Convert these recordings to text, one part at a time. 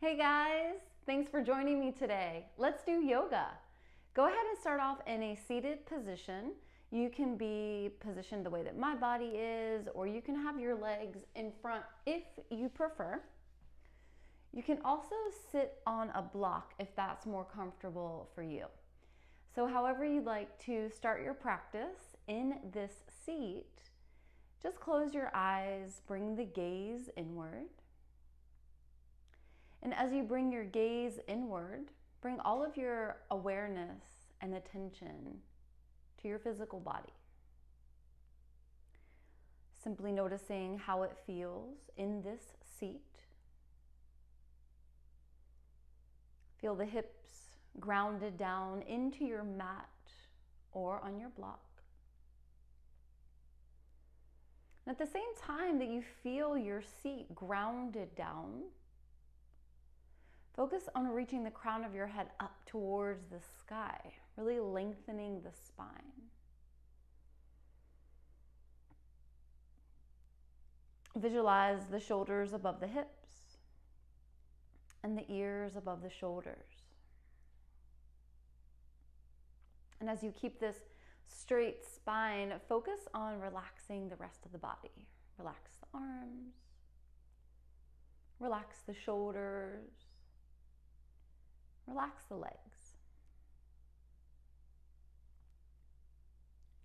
Hey guys, thanks for joining me today. Let's do yoga. Go ahead and start off in a seated position. You can be positioned the way that my body is, or you can have your legs in front if you prefer. You can also sit on a block if that's more comfortable for you. So however you'd like to start your practice in this seat, just close your eyes, bring the gaze inward. And as you bring your gaze inward, bring all of your awareness and attention to your physical body. Simply noticing how it feels in this seat. Feel the hips grounded down into your mat or on your block. And at the same time that you feel your seat grounded down, focus on reaching the crown of your head up towards the sky, really lengthening the spine. Visualize the shoulders above the hips and the ears above the shoulders. And as you keep this straight spine, focus on relaxing the rest of the body. Relax the arms, relax the shoulders, relax the legs.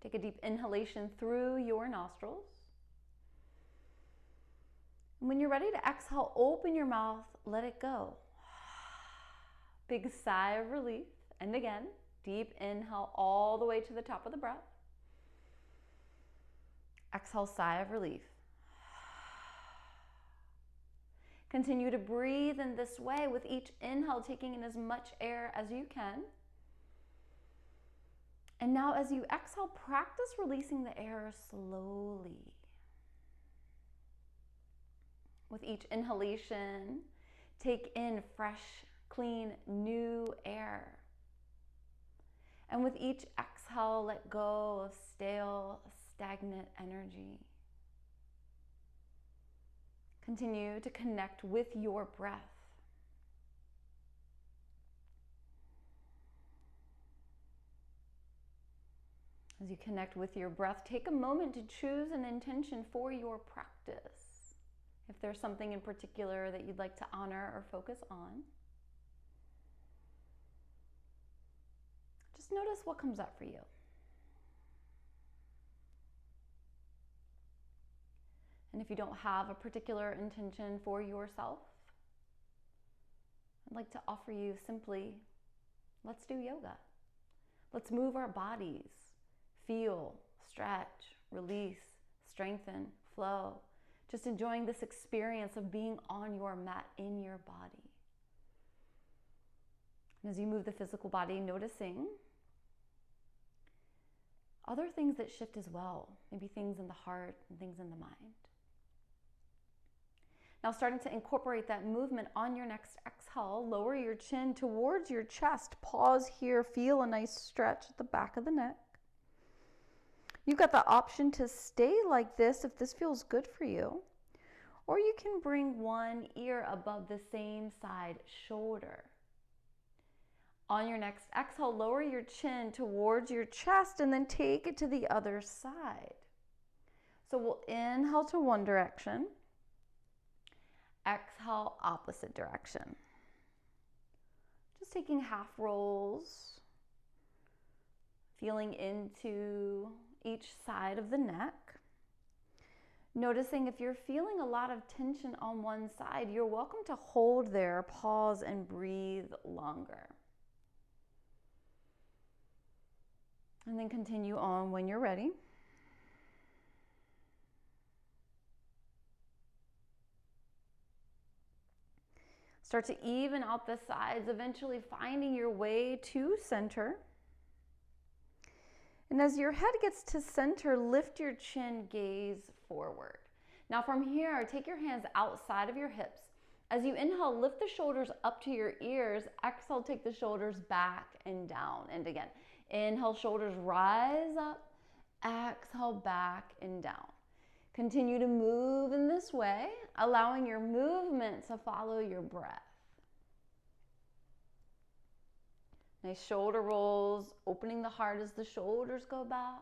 Take a deep inhalation through your nostrils. And when you're ready to exhale, open your mouth, let it go. Big sigh of relief. And again, deep inhale all the way to the top of the breath. Exhale, sigh of relief. Continue to breathe in this way with each inhale, taking in as much air as you can. And now as you exhale, practice releasing the air slowly. With each inhalation, take in fresh, clean, new air. And with each exhale, let go of stale, stagnant energy. Continue to connect with your breath. As you connect with your breath, take a moment to choose an intention for your practice. If there's something in particular that you'd like to honor or focus on, just notice what comes up for you. And if you don't have a particular intention for yourself, I'd like to offer you simply, let's do yoga. Let's move our bodies, feel, stretch, release, strengthen, flow. Just enjoying this experience of being on your mat in your body. And as you move the physical body, noticing other things that shift as well, maybe things in the heart and things in the mind. Now starting to incorporate that movement on your next exhale, lower your chin towards your chest. Pause here, feel a nice stretch at the back of the neck. You've got the option to stay like this if this feels good for you, or you can bring one ear above the same side shoulder. On your next exhale, lower your chin towards your chest and then take it to the other side. So we'll inhale to one direction. Exhale, opposite direction. Just taking half rolls, feeling into each side of the neck. Noticing if you're feeling a lot of tension on one side, you're welcome to hold there, pause, and breathe longer. And then continue on when you're ready. Start to even out the sides, eventually finding your way to center. And as your head gets to center, lift your chin, gaze forward. Now from here, take your hands outside of your hips. As you inhale, lift the shoulders up to your ears. Exhale, take the shoulders back and down. And again, inhale, shoulders rise up. Exhale, back and down. Continue to move in this way, allowing your movement to follow your breath. Nice shoulder rolls, opening the heart as the shoulders go back,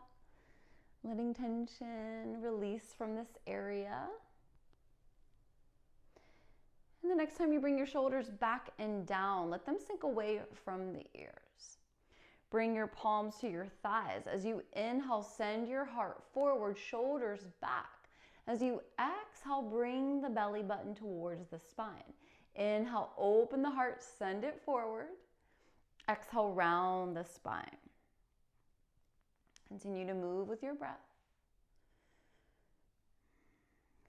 letting tension release from this area. And the next time you bring your shoulders back and down, let them sink away from the ears. Bring your palms to your thighs. As you inhale, send your heart forward, shoulders back. As you exhale, bring the belly button towards the spine. Inhale, open the heart, send it forward. Exhale, round the spine. Continue to move with your breath.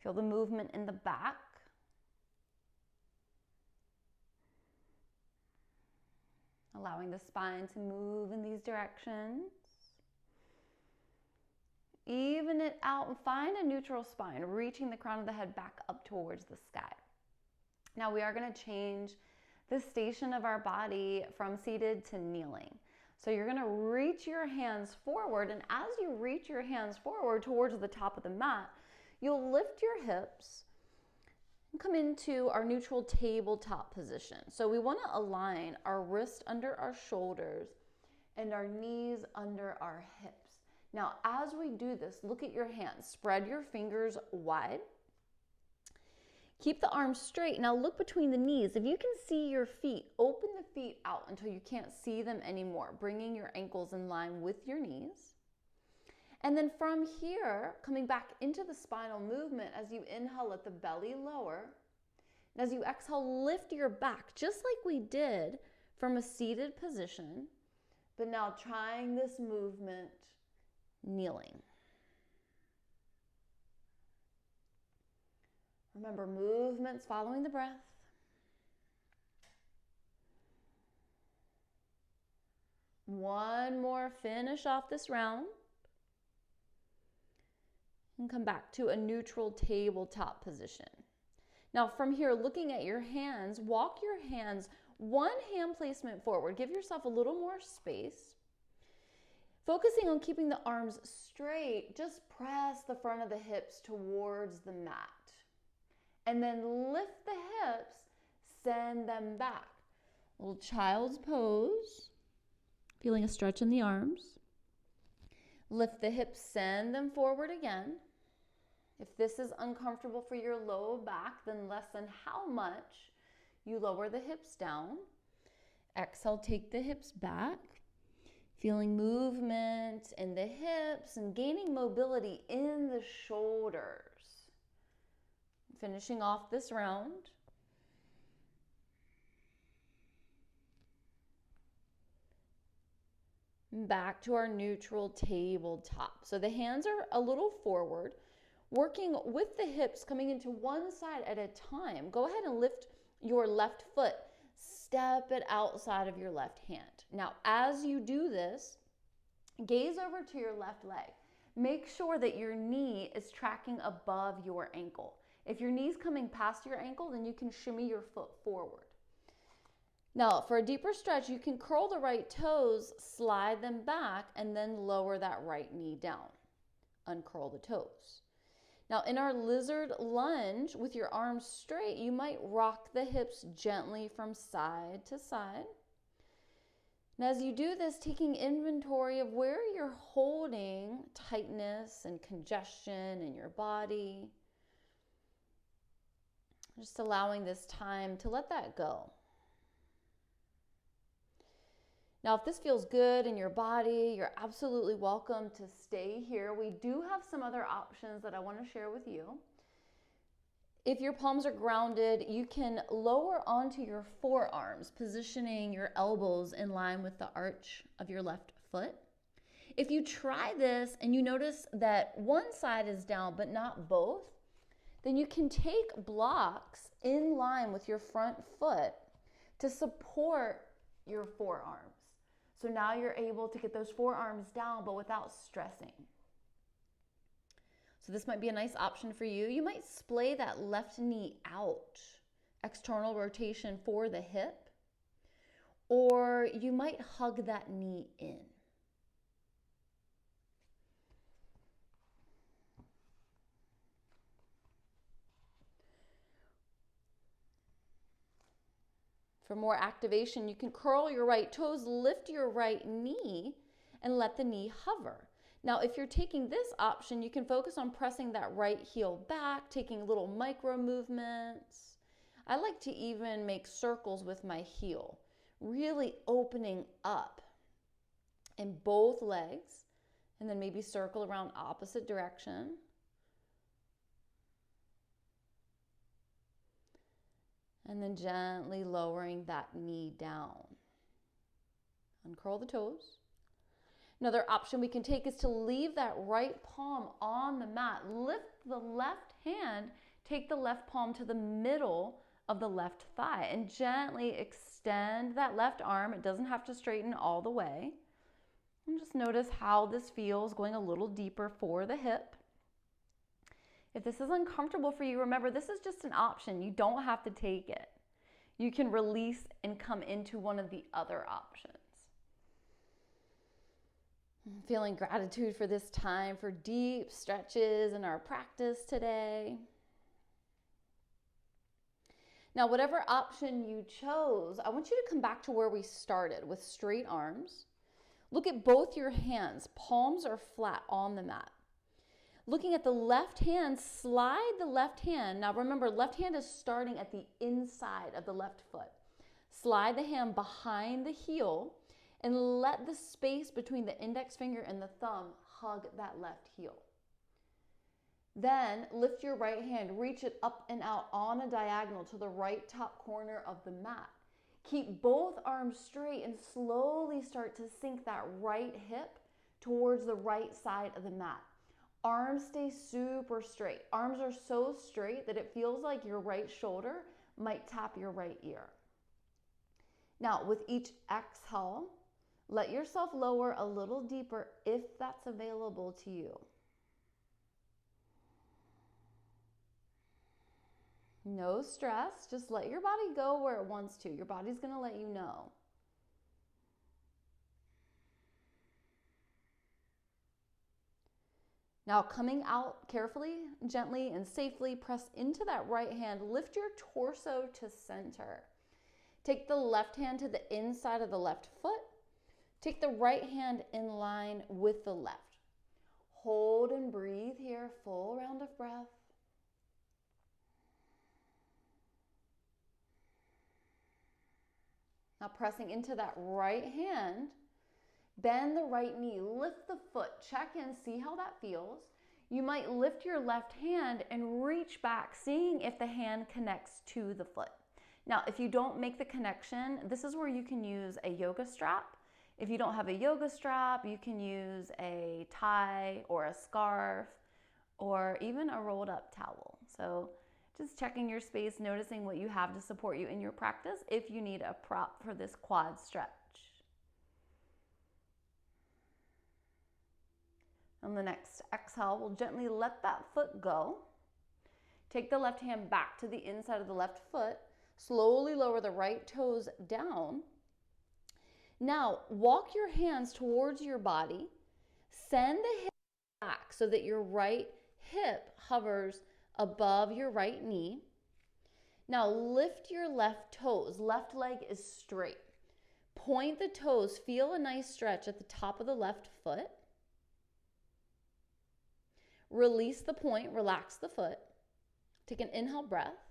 Feel the movement in the back. Allowing the spine to move in these directions. Even it out and find a neutral spine, reaching the crown of the head back up towards the sky. Now we are going to change the station of our body from seated to kneeling. So you're going to reach your hands forward, and as you reach your hands forward towards the top of the mat, you'll lift your hips and come into our neutral tabletop position. So we want to align our wrists under our shoulders and our knees under our hips. Now, as we do this, look at your hands. Spread your fingers wide. Keep the arms straight. Now look between the knees. If you can see your feet, open the feet out until you can't see them anymore, bringing your ankles in line with your knees. And then from here, coming back into the spinal movement, as you inhale, let the belly lower. And as you exhale, lift your back, just like we did from a seated position, but now trying this movement kneeling. Remember, movements following the breath. One more, finish off this round. And come back to a neutral tabletop position. Now from here, looking at your hands, walk your hands one hand placement forward. Give yourself a little more space. Focusing on keeping the arms straight, just press the front of the hips towards the mat. And then lift the hips, send them back. Little child's pose. Feeling a stretch in the arms. Lift the hips, send them forward again. If this is uncomfortable for your low back, then lessen how much you lower the hips down. Exhale, take the hips back. Feeling movement in the hips and gaining mobility in the shoulders. Finishing off this round. Back to our neutral tabletop. So the hands are a little forward, working with the hips coming into one side at a time. Go ahead and lift your left foot. Step it outside of your left hand. Now, as you do this, gaze over to your left leg. Make sure that your knee is tracking above your ankle. If your knee's coming past your ankle, then you can shimmy your foot forward. Now, for a deeper stretch, you can curl the right toes, slide them back, and then lower that right knee down. Uncurl the toes. Now, in our lizard lunge, with your arms straight, you might rock the hips gently from side to side. And as you do this, taking inventory of where you're holding tightness and congestion in your body. Just allowing this time to let that go. Now, if this feels good in your body, you're absolutely welcome to stay here. We do have some other options that I want to share with you. If your palms are grounded, you can lower onto your forearms, positioning your elbows in line with the arch of your left foot. If you try this and you notice that one side is down but not both, then you can take blocks in line with your front foot to support your forearms. So now you're able to get those forearms down, but without stressing. So this might be a nice option for you. You might splay that left knee out, external rotation for the hip, or you might hug that knee in. For more activation, you can curl your right toes, lift your right knee, and let the knee hover. Now, if you're taking this option, you can focus on pressing that right heel back, taking little micro movements. I like to even make circles with my heel, really opening up in both legs, and then maybe circle around opposite direction. And then gently lowering that knee down. Uncurl the toes. Another option we can take is to leave that right palm on the mat. Lift the left hand, take the left palm to the middle of the left thigh and gently extend that left arm. It doesn't have to straighten all the way. And just notice how this feels, going a little deeper for the hip. If this is uncomfortable for you, remember this is just an option. You don't have to take it. You can release and come into one of the other options. Feeling gratitude for this time, for deep stretches in our practice today. Now, whatever option you chose, I want you to come back to where we started with straight arms. Look at both your hands. Palms are flat on the mat. Looking at the left hand, slide the left hand. Now remember, left hand is starting at the inside of the left foot. Slide the hand behind the heel and let the space between the index finger and the thumb hug that left heel. Then lift your right hand, reach it up and out on a diagonal to the right top corner of the mat. Keep both arms straight and slowly start to sink that right hip towards the right side of the mat. Arms stay super straight. Arms are so straight that it feels like your right shoulder might tap your right ear. Now, with each exhale, let yourself lower a little deeper if that's available to you. No stress, just let your body go where it wants to. Your body's going to let you know. Now, coming out carefully, gently, and safely, press into that right hand. Lift your torso to center. Take the left hand to the inside of the left foot. Take the right hand in line with the left. Hold and breathe here, full round of breath. Now pressing into that right hand, bend the right knee, lift the foot, check in, see how that feels. You might lift your left hand and reach back, seeing if the hand connects to the foot. Now, if you don't make the connection, this is where you can use a yoga strap. If you don't have a yoga strap, you can use a tie or a scarf or even a rolled up towel. So just checking your space, noticing what you have to support you in your practice if you need a prop for this quad stretch. On the next exhale, we'll gently let that foot go. Take the left hand back to the inside of the left foot. Slowly lower the right toes down. Now, walk your hands towards your body. Send the hip back so that your right hip hovers above your right knee. Now, lift your left toes. Left leg is straight. Point the toes. Feel a nice stretch at the top of the left foot. Release the point. Relax the foot. Take an inhale breath.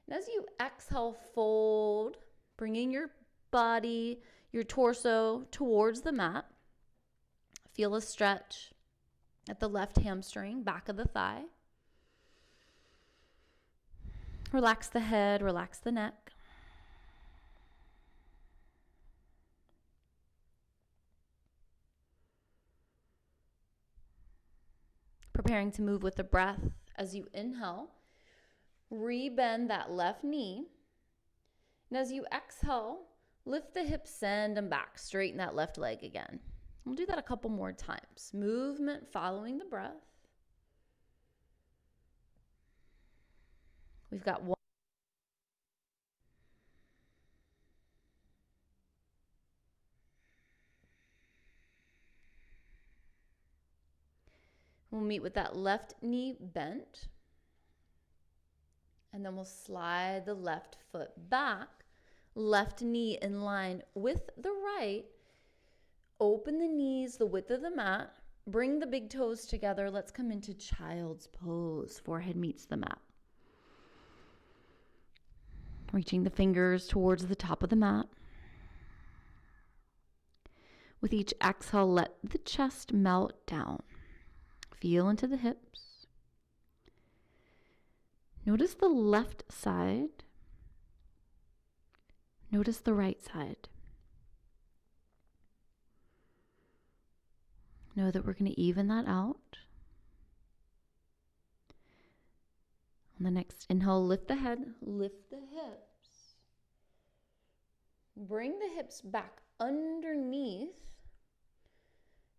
And as you exhale, fold, bringing your body, your torso towards the mat. Feel a stretch at the left hamstring, back of the thigh. Relax the head, relax the neck. Preparing to move with the breath as you inhale. Rebend that left knee. And as you exhale, lift the hips, send them back. Straighten that left leg again. We'll do that a couple more times. Movement following the breath. We've got one. We'll meet with that left knee bent. And then we'll slide the left foot back, Left knee in line with the right. Open the knees the width of the mat. Bring the big toes together. Let's come into child's pose. Forehead meets the mat. Reaching the fingers towards the top of the mat. With each exhale, let the chest melt down. Feel into the hips. Notice the left side. Notice the right side. Know that we're going to even that out. On the next inhale, lift the head, lift the hips. Bring the hips back underneath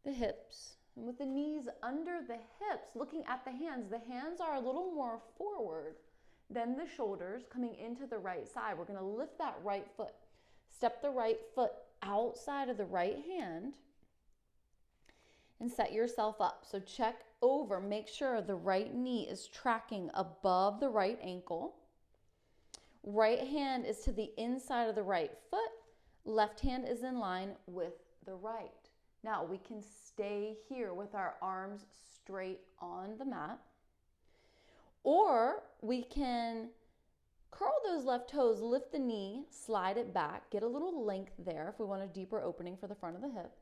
the hips. And with the knees under the hips, looking at the hands are a little more forward than the shoulders coming into the right side. We're going to lift that right foot. Step the right foot outside of the right hand and set yourself up. So check over, make sure the right knee is tracking above the right ankle. Right hand is to the inside of the right foot. Left hand is in line with the right. Now we can stay here with our arms straight on the mat, or we can curl those left toes, lift the knee, slide it back, get a little length there if we want a deeper opening for the front of the hip.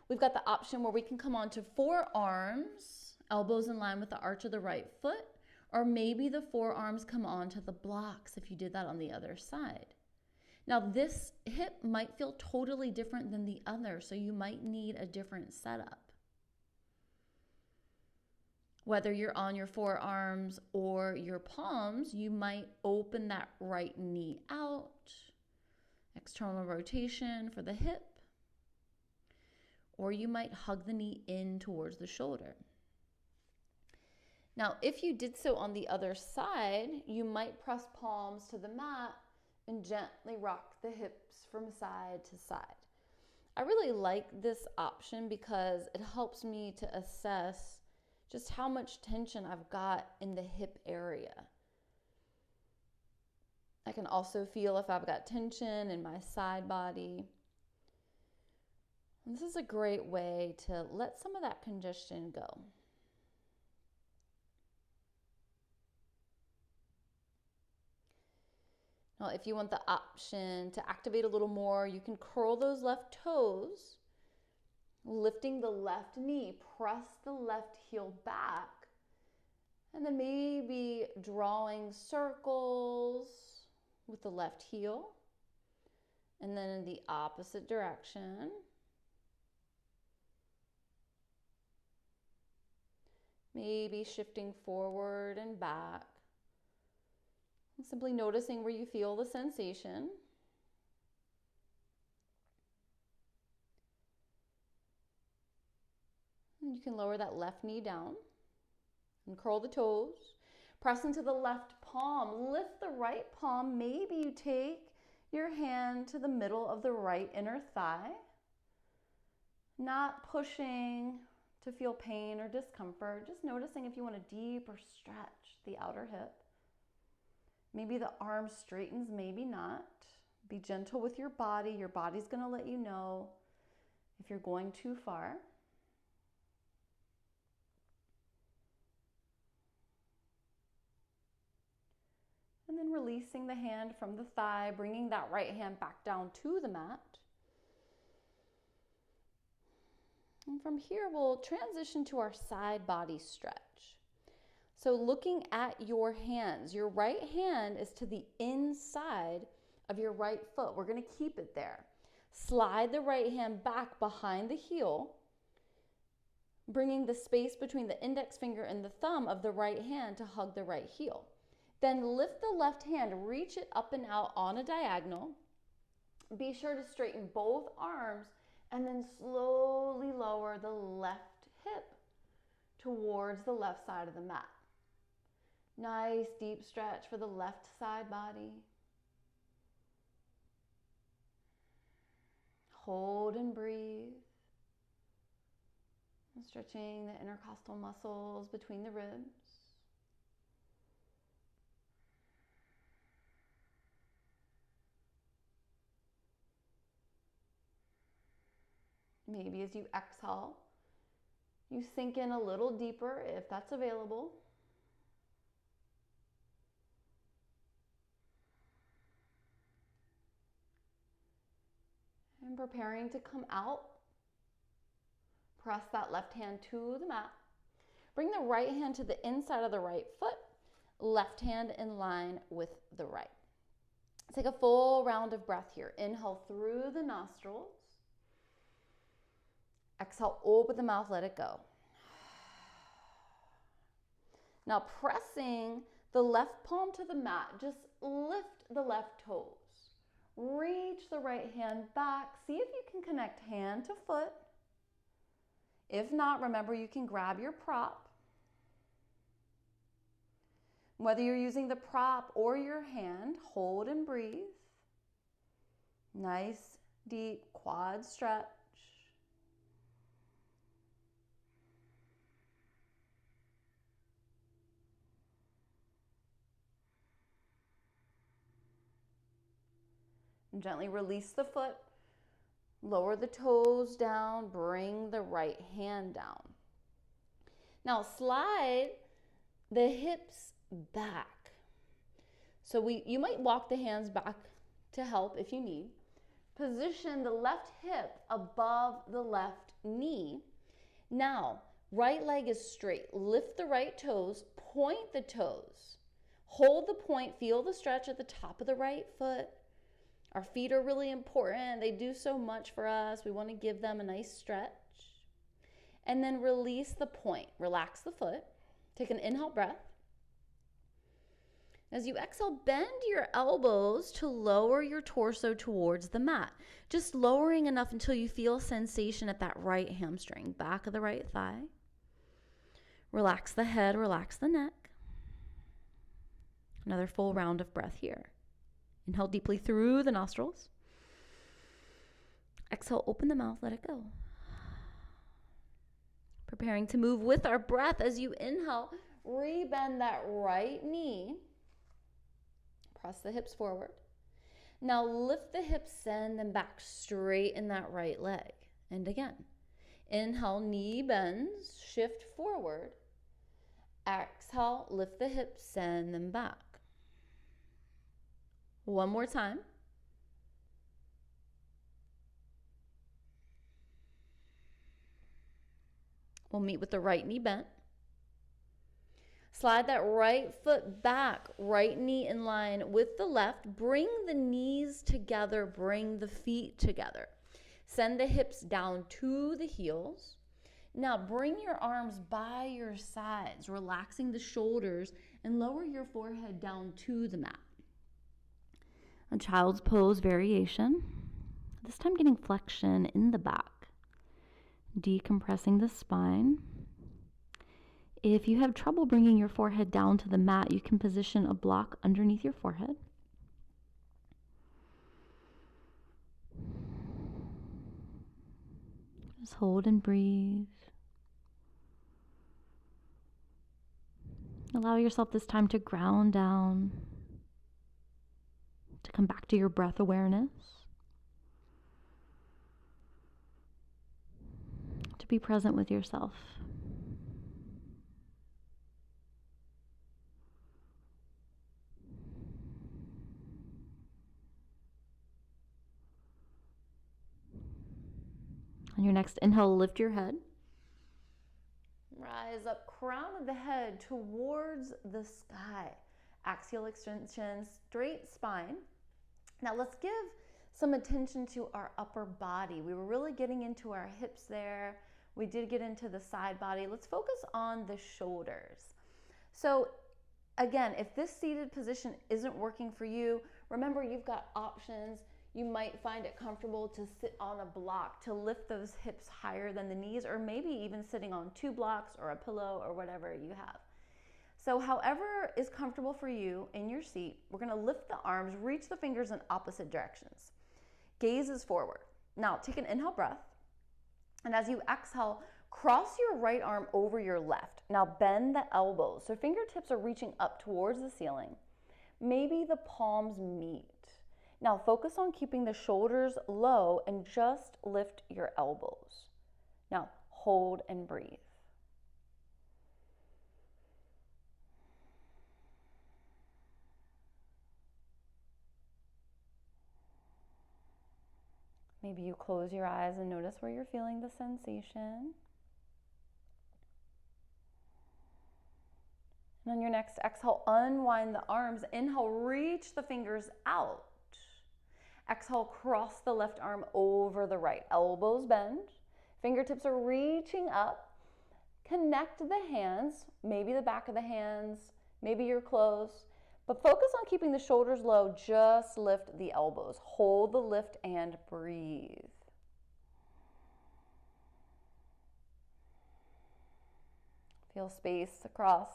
We've got the option where we can come onto forearms, elbows in line with the arch of the right foot, or maybe the forearms come onto the blocks if you did that on the other side. Now this hip might feel totally different than the other, so you might need a different setup. Whether you're on your forearms or your palms, you might open that right knee out, external rotation for the hip, or you might hug the knee in towards the shoulder. Now, if you did so on the other side, you might press palms to the mat and gently rock the hips from side to side. I really like this option because it helps me to assess just how much tension I've got in the hip area. I can also feel if I've got tension in my side body. And this is a great way to let some of that congestion go. Now, if you want the option to activate a little more, you can curl those left toes, lifting the left knee, press the left heel back, and then maybe drawing circles with the left heel, and then in the opposite direction. Maybe shifting forward and back. And simply noticing where you feel the sensation. And you can lower that left knee down and curl the toes. Press into the left palm. Lift the right palm. Maybe you take your hand to the middle of the right inner thigh. Not pushing to feel pain or discomfort. Just noticing if you want to deeper stretch the outer hip. Maybe the arm straightens, maybe not. Be gentle with your body. Your body's going to let you know if you're going too far. And then releasing the hand from the thigh, bringing that right hand back down to the mat. And from here, we'll transition to our side body stretch. So looking at your hands, your right hand is to the inside of your right foot. We're going to keep it there. Slide the right hand back behind the heel, bringing the space between the index finger and the thumb of the right hand to hug the right heel. Then lift the left hand, reach it up and out on a diagonal. Be sure to straighten both arms and then slowly lower the left hip towards the left side of the mat. Nice deep stretch for the left side body. Hold and breathe. And stretching the intercostal muscles between the ribs. Maybe as you exhale, you sink in a little deeper if that's available. And preparing to come out, press that left hand to the mat. Bring the right hand to the inside of the right foot, left hand in line with the right. Take a full round of breath here. Inhale through the nostrils. Exhale, open the mouth, let it go. Now pressing the left palm to the mat, just lift the left toes. Reach the right hand back. See if you can connect hand to foot. If not, remember you can grab your prop. Whether you're using the prop or your hand, hold and breathe. Nice, deep quad stretch. And gently release the foot. Lower the toes down, bring the right hand down. Now slide the hips back. So you might walk the hands back to help if you need. Position the left hip above the left knee. Now, right leg is straight. Lift the right toes, point the toes. Hold the point, feel the stretch at the top of the right foot. Our feet are really important. They do so much for us. We want to give them a nice stretch. And then release the point. Relax the foot. Take an inhale breath. As you exhale, bend your elbows to lower your torso towards the mat. Just lowering enough until you feel sensation at that right hamstring, back of the right thigh. Relax the head, relax the neck. Another full round of breath here. Inhale deeply through the nostrils. Exhale, open the mouth, let it go. Preparing to move with our breath. As you inhale, rebend that right knee. Press the hips forward. Now lift the hips, send them back, straighten that right leg. And again, inhale, knee bends, shift forward. Exhale, lift the hips, send them back. One more time. We'll meet with the right knee bent. Slide that right foot back, right knee in line with the left. Bring the knees together, bring the feet together. Send the hips down to the heels. Now bring your arms by your sides, relaxing the shoulders and lower your forehead down to the mat. A child's pose variation. This time getting flexion in the back. Decompressing the spine. If you have trouble bringing your forehead down to the mat, you can position a block underneath your forehead. Just hold and breathe. Allow yourself this time to ground down, to come back to your breath awareness, to be present with yourself. On your next inhale, lift your head. Rise up, crown of the head towards the sky. Axial extension, straight spine. Now let's give some attention to our upper body. We were really getting into our hips there. We did get into the side body. Let's focus on the shoulders. So again, if this seated position isn't working for you, remember you've got options. You might find it comfortable to sit on a block to lift those hips higher than the knees, or maybe even sitting on 2 blocks or a pillow or whatever you have. So however is comfortable for you in your seat, we're gonna lift the arms, reach the fingers in opposite directions. Gaze is forward. Now take an inhale breath, and as you exhale, cross your right arm over your left. Now bend the elbows, so fingertips are reaching up towards the ceiling. Maybe the palms meet. Now focus on keeping the shoulders low and just lift your elbows. Now hold and breathe. Maybe you close your eyes and notice where you're feeling the sensation. And on your next exhale, unwind the arms. Inhale, reach the fingers out. Exhale, cross the left arm over the right. Elbows bend. Fingertips are reaching up. Connect the hands, maybe the back of the hands, maybe you're close. But focus on keeping the shoulders low. Just lift the elbows. Hold the lift and breathe. Feel space across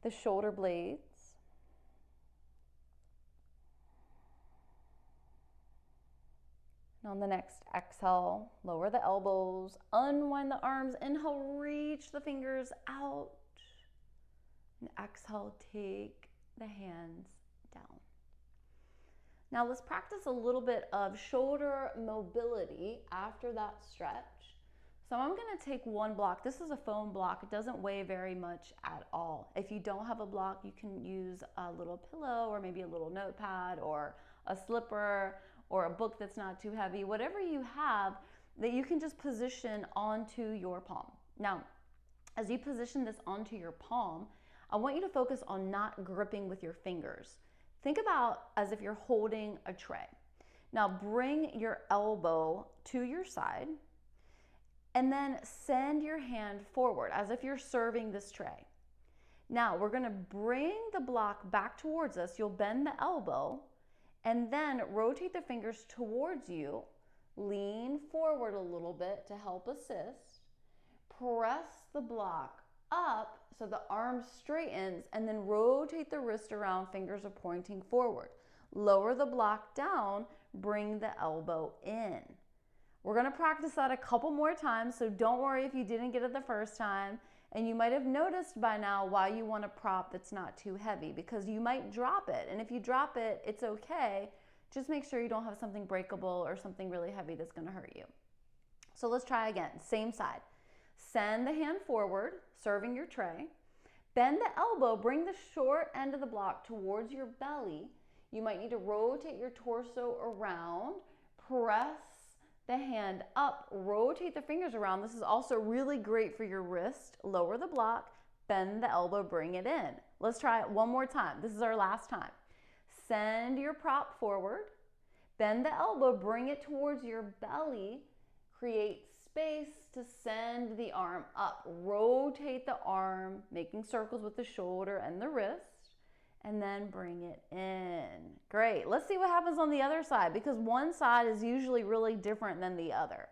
the shoulder blades. And on the next exhale, lower the elbows, unwind the arms. Inhale, reach the fingers out. And exhale, take the hands down. Now let's practice a little bit of shoulder mobility after that stretch. So I'm going to take one block. This is a foam block. It doesn't weigh very much at all. If you don't have a block, you can use a little pillow or maybe a little notepad or a slipper or a book that's not too heavy, whatever you have that you can just position onto your palm. Now, as you position this onto your palm, I want you to focus on not gripping with your fingers. Think about as if you're holding a tray. Now bring your elbow to your side and then send your hand forward as if you're serving this tray. Now we're gonna bring the block back towards us. You'll bend the elbow and then rotate the fingers towards you. Lean forward a little bit to help assist. Press the block up so the arm straightens and then rotate the wrist around, fingers are pointing forward. Lower the block down, bring the elbow in. We're gonna practice that a couple more times, so don't worry if you didn't get it the first time. And you might have noticed by now why you want a prop that's not too heavy, because you might drop it. And if you drop it, it's okay. Just make sure you don't have something breakable or something really heavy that's gonna hurt you. So let's try again, same side. Send the hand forward, serving your tray. Bend the elbow, bring the short end of the block towards your belly. You might need to rotate your torso around, press the hand up, rotate the fingers around. This is also really great for your wrist. Lower the block, bend the elbow, bring it in. Let's try it one more time. This is our last time. Send your prop forward, bend the elbow, bring it towards your belly, create space to send the arm up. Rotate the arm, making circles with the shoulder and the wrist, and then bring it in. Great. Let's see what happens on the other side, because one side is usually really different than the other.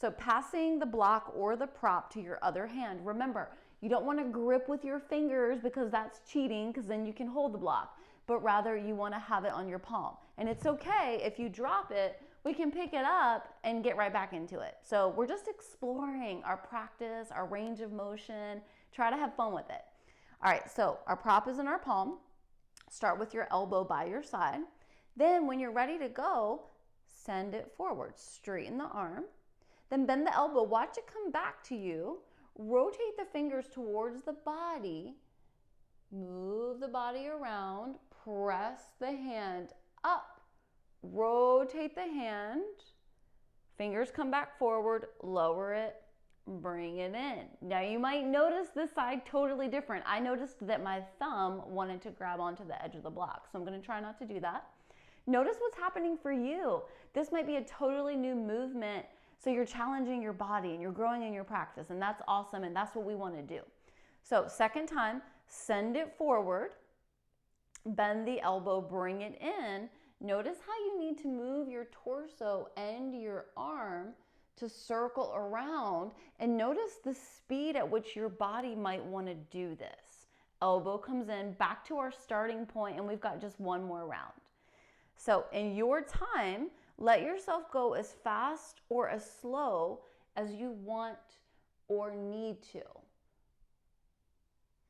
So passing the block or the prop to your other hand. Remember, you don't want to grip with your fingers because that's cheating, because then you can hold the block, but rather you want to have it on your palm. And it's okay if you drop it, we can pick it up and get right back into it. So we're just exploring our practice, our range of motion, try to have fun with it. All right, so our prop is in our palm. Start with your elbow by your side. Then when you're ready to go, send it forward, straighten the arm. Then bend the elbow, watch it come back to you. Rotate the fingers towards the body. Move the body around, press the hand up. Rotate the hand, fingers come back forward, lower it, bring it in. Now you might notice this side totally different. I noticed that my thumb wanted to grab onto the edge of the block, so I'm gonna try not to do that. Notice what's happening for you. This might be a totally new movement, so you're challenging your body and you're growing in your practice, and that's awesome, and that's what we wanna do. So second time, send it forward, bend the elbow, bring it in. Notice how you need to move your torso and your arm to circle around, and notice the speed at which your body might want to do this. Elbow comes in, back to our starting point, and we've got just one more round. So in your time, let yourself go as fast or as slow as you want or need to.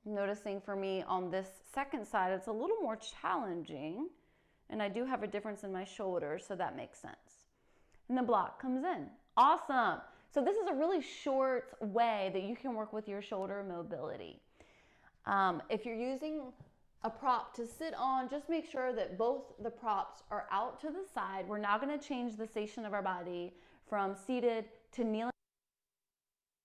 Noticing for me on this second side, it's a little more challenging. And I do have a difference in my shoulders, so that makes sense. And the block comes in. Awesome. So this is a really short way that you can work with your shoulder mobility. If you're using a prop to sit on, just make sure that both the props are out to the side. We're now going to change the station of our body from seated to kneeling.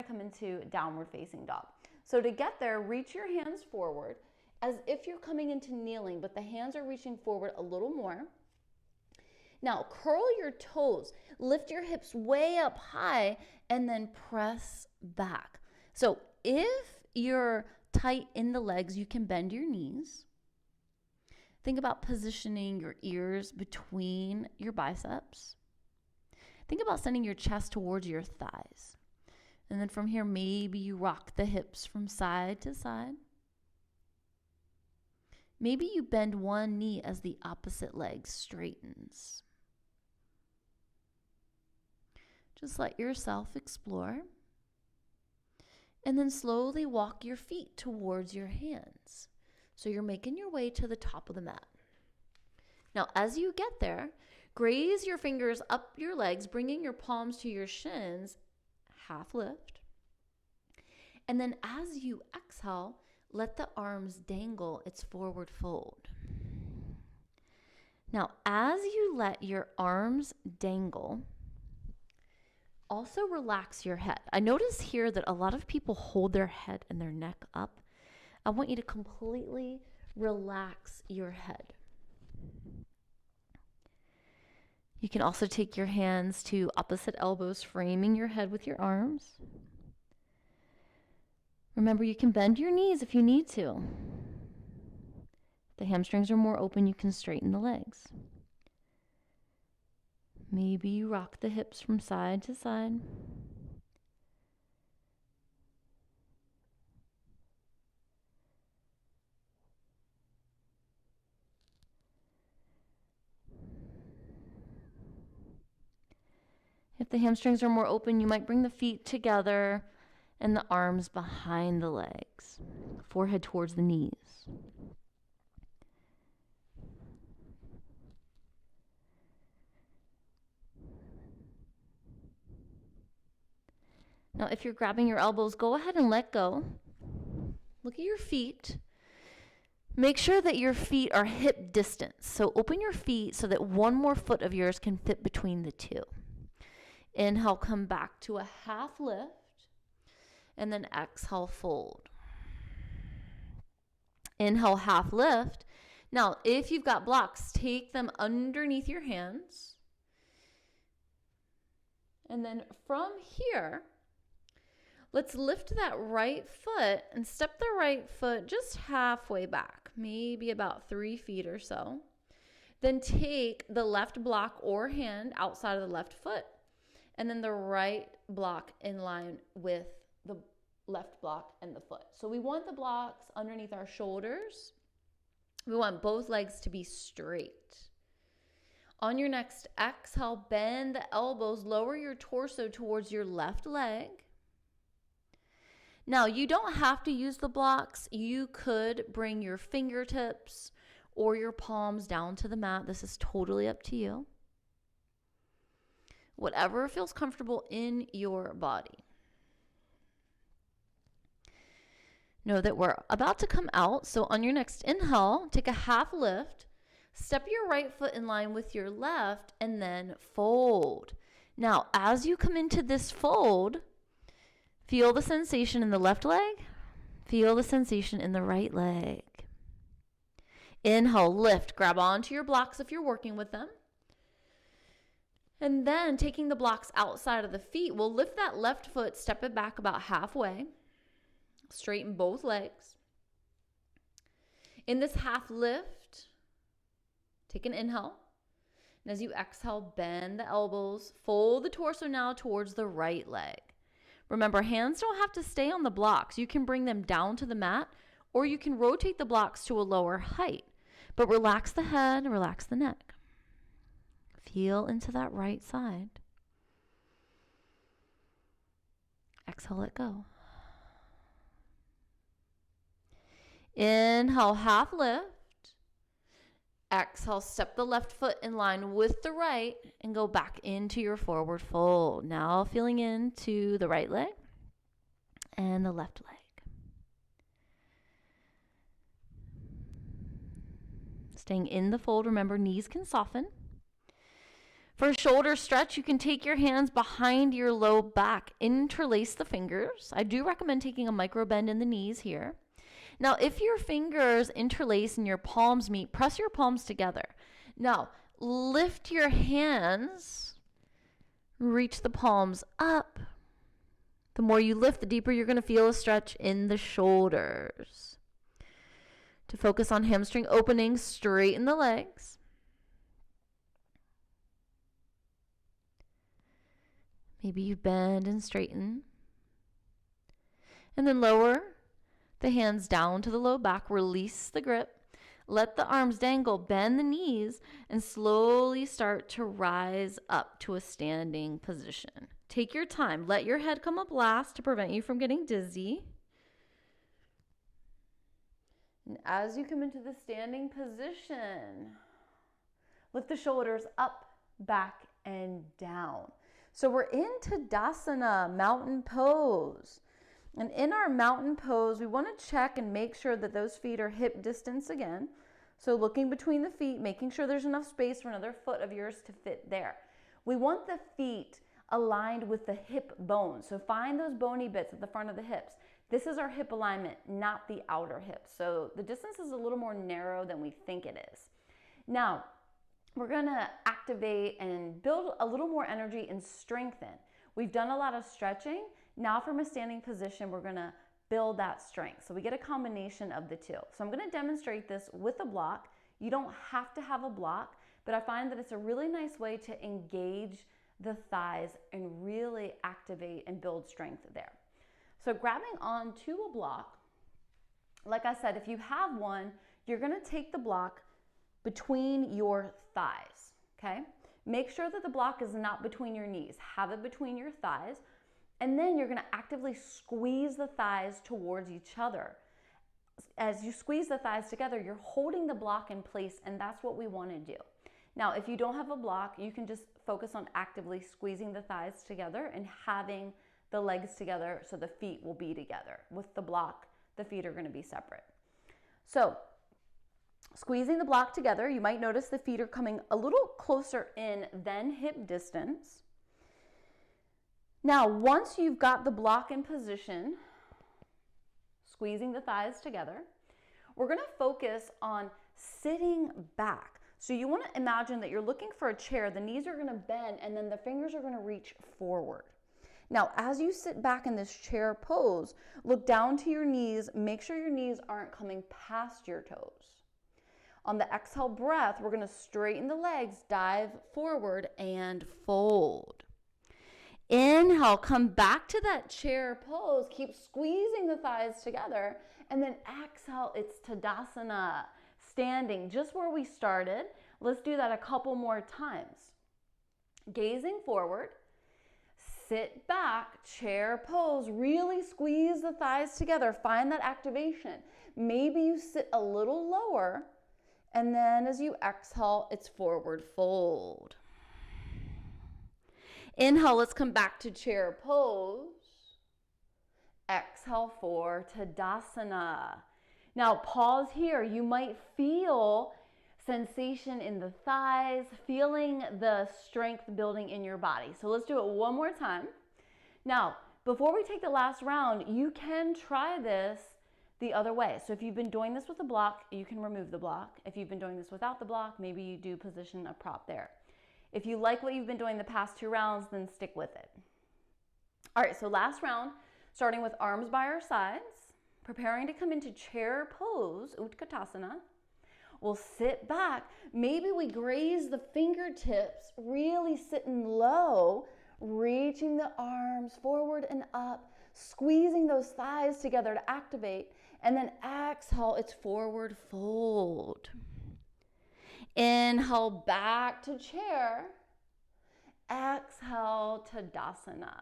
Come into downward facing dog. So to get there, reach your hands forward as if you're coming into kneeling, but the hands are reaching forward a little more. Now curl your toes, lift your hips way up high, and then press back. So if you're tight in the legs, you can bend your knees. Think about positioning your ears between your biceps. Think about sending your chest towards your thighs. And then from here, maybe you rock the hips from side to side. Maybe you bend one knee as the opposite leg straightens. Just let yourself explore. And then slowly walk your feet towards your hands. So you're making your way to the top of the mat. Now, as you get there, graze your fingers up your legs, bringing your palms to your shins, half lift. And then as you exhale, let the arms dangle, it's forward fold. Now, as you let your arms dangle, also relax your head. I notice here that a lot of people hold their head and their neck up. I want you to completely relax your head. You can also take your hands to opposite elbows, framing your head with your arms. Remember, you can bend your knees if you need to. If the hamstrings are more open, you can straighten the legs. Maybe you rock the hips from side to side. If the hamstrings are more open, you might bring the feet together and the arms behind the legs, forehead towards the knees. Now, if you're grabbing your elbows, go ahead and let go. Look at your feet. Make sure that your feet are hip distance. So open your feet so that one more foot of yours can fit between the two. Inhale, come back to a half lift. And then exhale, fold. Inhale, half lift. Now, if you've got blocks, take them underneath your hands. And then from here, let's lift that right foot and step the right foot just halfway back, maybe about 3 feet or so. Then take the left block or hand outside of the left foot, and then the right block in line with the left block and the foot. So we want the blocks underneath our shoulders. We want both legs to be straight. On your next exhale, bend the elbows, lower your torso towards your left leg. Now, you don't have to use the blocks. You could bring your fingertips or your palms down to the mat. This is totally up to you. Whatever feels comfortable in your body. Know that we're about to come out. So on your next inhale, take a half lift. Step your right foot in line with your left and then fold. Now, as you come into this fold, feel the sensation in the left leg. Feel the sensation in the right leg. Inhale, lift. Grab onto your blocks if you're working with them. And then taking the blocks outside of the feet, we'll lift that left foot, step it back about halfway. Straighten both legs. In this half lift, take an inhale. And as you exhale, bend the elbows. Fold the torso now towards the right leg. Remember, hands don't have to stay on the blocks. You can bring them down to the mat, or you can rotate the blocks to a lower height. But relax the head, relax the neck. Feel into that right side. Exhale, let go. Inhale, half lift. Exhale, step the left foot in line with the right and go back into your forward fold. Now feeling into the right leg and the left leg. Staying in the fold, remember knees can soften. For a shoulder stretch, you can take your hands behind your low back, interlace the fingers. I do recommend taking a micro bend in the knees here. Now, if your fingers interlace and your palms meet, press your palms together. Now, lift your hands, reach the palms up. The more you lift, the deeper you're going to feel a stretch in the shoulders. To focus on hamstring opening, straighten the legs. Maybe you bend and straighten. And then lower the hands down to the low back. Release the grip. Let the arms dangle. Bend the knees and slowly start to rise up to a standing position. Take your time. Let your head come up last to prevent you from getting dizzy. And as you come into the standing position, lift the shoulders up, back, and down. So we're in Tadasana, mountain pose. And in our mountain pose, we want to check and make sure that those feet are hip distance again. So looking between the feet, making sure there's enough space for another foot of yours to fit there. We want the feet aligned with the hip bones. So find those bony bits at the front of the hips. This is our hip alignment, not the outer hip. So the distance is a little more narrow than we think it is. Now, we're gonna activate and build a little more energy and strengthen. We've done a lot of stretching. Now from a standing position, we're gonna build that strength. So we get a combination of the two. So I'm gonna demonstrate this with a block. You don't have to have a block, but I find that it's a really nice way to engage the thighs and really activate and build strength there. So grabbing onto a block, like I said, if you have one, you're gonna take the block between your thighs, okay? Make sure that the block is not between your knees. Have it between your thighs. And then you're gonna actively squeeze the thighs towards each other. As you squeeze the thighs together, you're holding the block in place, and that's what we wanna do. Now, if you don't have a block, you can just focus on actively squeezing the thighs together and having the legs together so the feet will be together. With the block, the feet are gonna be separate. So, squeezing the block together, you might notice the feet are coming a little closer in than hip distance. Now, once you've got the block in position, squeezing the thighs together, we're gonna focus on sitting back. So you wanna imagine that you're looking for a chair, the knees are gonna bend, and then the fingers are gonna reach forward. Now, as you sit back in this chair pose, look down to your knees, make sure your knees aren't coming past your toes. On the exhale breath, we're gonna straighten the legs, dive forward, and fold. Inhale, come back to that chair pose, keep squeezing the thighs together, and then exhale, it's Tadasana, standing just where we started. Let's do that a couple more times. Gazing forward, sit back, chair pose, really squeeze the thighs together, find that activation. Maybe you sit a little lower, and then as you exhale, it's forward fold. Inhale, let's come back to chair pose. Exhale for Tadasana. Now pause here. You might feel sensation in the thighs, feeling the strength building in your body. So let's do it one more time. Now, before we take the last round, you can try this the other way. So if you've been doing this with a block, you can remove the block. If you've been doing this without the block, maybe you do position a prop there. If you like what you've been doing the past 2 rounds, then stick with it. All right, so last round, starting with arms by our sides, preparing to come into chair pose, Utkatasana. We'll sit back. Maybe we graze the fingertips, really sitting low, reaching the arms forward and up, squeezing those thighs together to activate, and then exhale, it's forward fold. Inhale, back to chair. Exhale, Tadasana.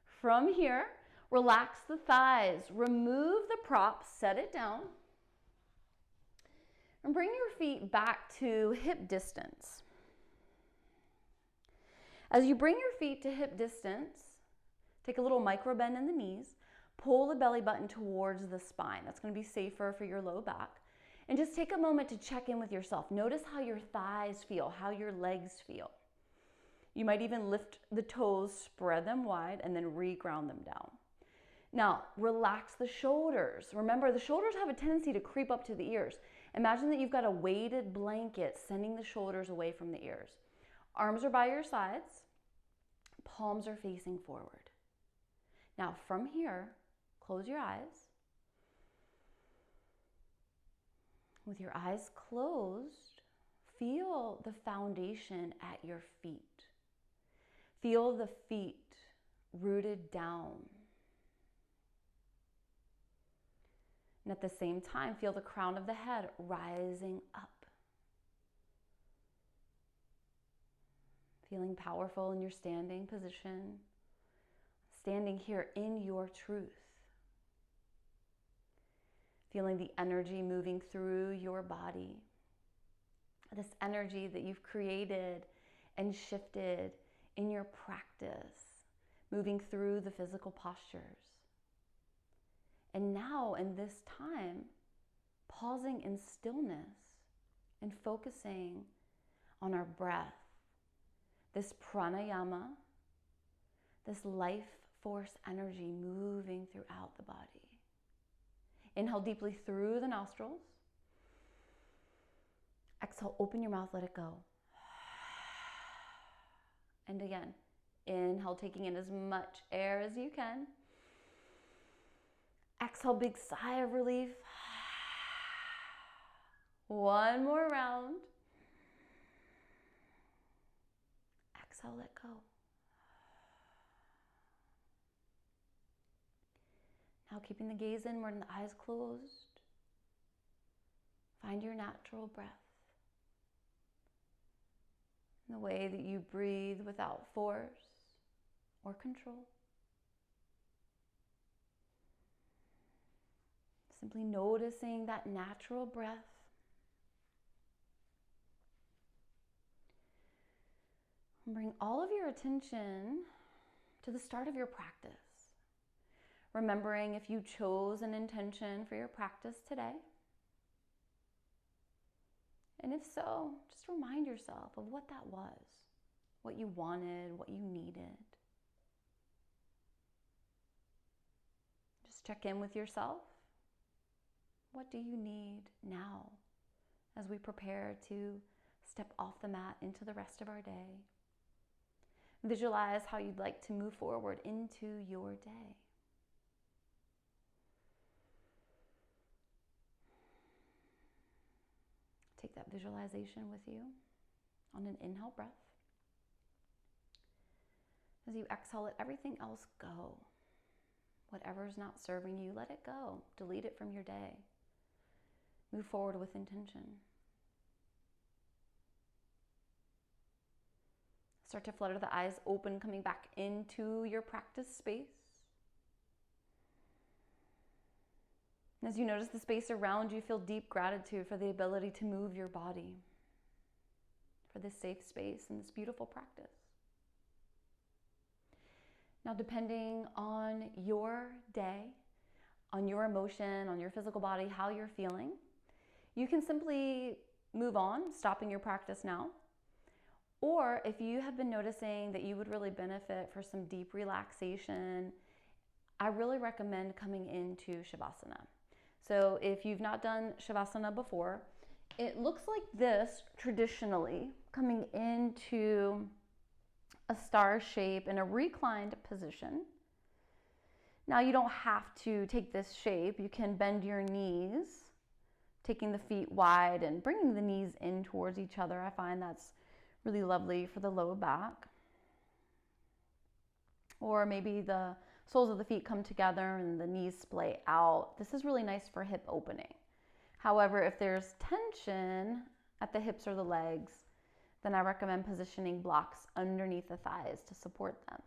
From here, relax the thighs. Remove the prop, set it down. And bring your feet back to hip distance. As you bring your feet to hip distance, take a little micro bend in the knees, pull the belly button towards the spine. That's going to be safer for your low back. And just take a moment to check in with yourself. Notice how your thighs feel, how your legs feel. You might even lift the toes, spread them wide, and then re-ground them down. Now, relax the shoulders. Remember, the shoulders have a tendency to creep up to the ears. Imagine that you've got a weighted blanket sending the shoulders away from the ears. Arms are by your sides. Palms are facing forward. Now, from here, close your eyes. With your eyes closed, feel the foundation at your feet. Feel the feet rooted down. And at the same time, feel the crown of the head rising up. Feeling powerful in your standing position. Standing here in your truth. Feeling the energy moving through your body. This energy that you've created and shifted in your practice, moving through the physical postures. And now in this time, pausing in stillness and focusing on our breath, this pranayama, this life force energy moving throughout the body. Inhale deeply through the nostrils. Exhale, open your mouth, let it go. And again, inhale, taking in as much air as you can. Exhale, big sigh of relief. One more round. Exhale, let go. Now keeping the gaze inward and the eyes closed. Find your natural breath. The way that you breathe without force or control. Simply noticing that natural breath. And bring all of your attention to the start of your practice. Remembering if you chose an intention for your practice today. And if so, just remind yourself of what that was, what you wanted, what you needed. Just check in with yourself. What do you need now as we prepare to step off the mat into the rest of our day? Visualize how you'd like to move forward into your day. Take that visualization with you on an inhale breath. As you exhale, let everything else go. Whatever is not serving you, let it go. Delete it from your day. Move forward with intention. Start to flutter the eyes open, coming back into your practice space. As you notice the space around you, feel deep gratitude for the ability to move your body, for this safe space and this beautiful practice. Now, depending on your day, on your emotion, on your physical body, how you're feeling, you can simply move on, stopping your practice now. Or if you have been noticing that you would really benefit for some deep relaxation, I really recommend coming into Shavasana. So if you've not done Shavasana before, it looks like this traditionally, coming into a star shape in a reclined position. Now you don't have to take this shape. You can bend your knees, taking the feet wide and bringing the knees in towards each other. I find that's really lovely for the low back. Or maybe the soles of the feet come together and the knees splay out. This is really nice for hip opening. However, if there's tension at the hips or the legs, then I recommend positioning blocks underneath the thighs to support them.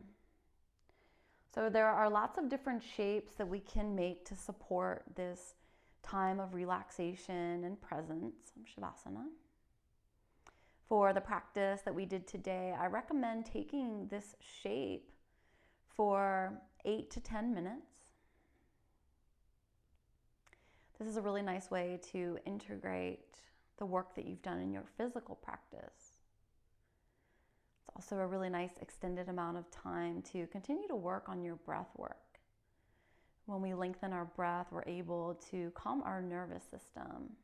So there are lots of different shapes that we can make to support this time of relaxation and presence, Shavasana. For the practice that we did today, I recommend taking this shape for 8 to 10 minutes. This is a really nice way to integrate the work that you've done in your physical practice. It's also a really nice extended amount of time to continue to work on your breath work. When we lengthen our breath, we're able to calm our nervous system,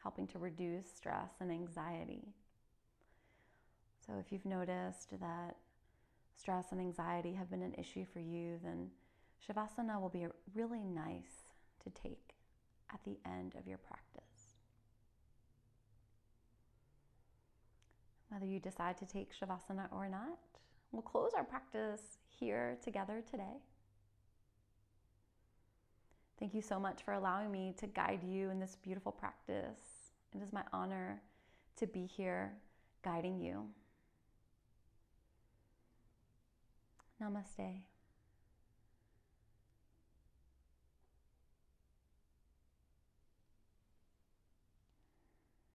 helping to reduce stress and anxiety. So if you've noticed that stress and anxiety have been an issue for you, then Shavasana will be really nice to take at the end of your practice. Whether you decide to take Shavasana or not, we'll close our practice here together today. Thank you so much for allowing me to guide you in this beautiful practice. It is my honor to be here guiding you. Namaste.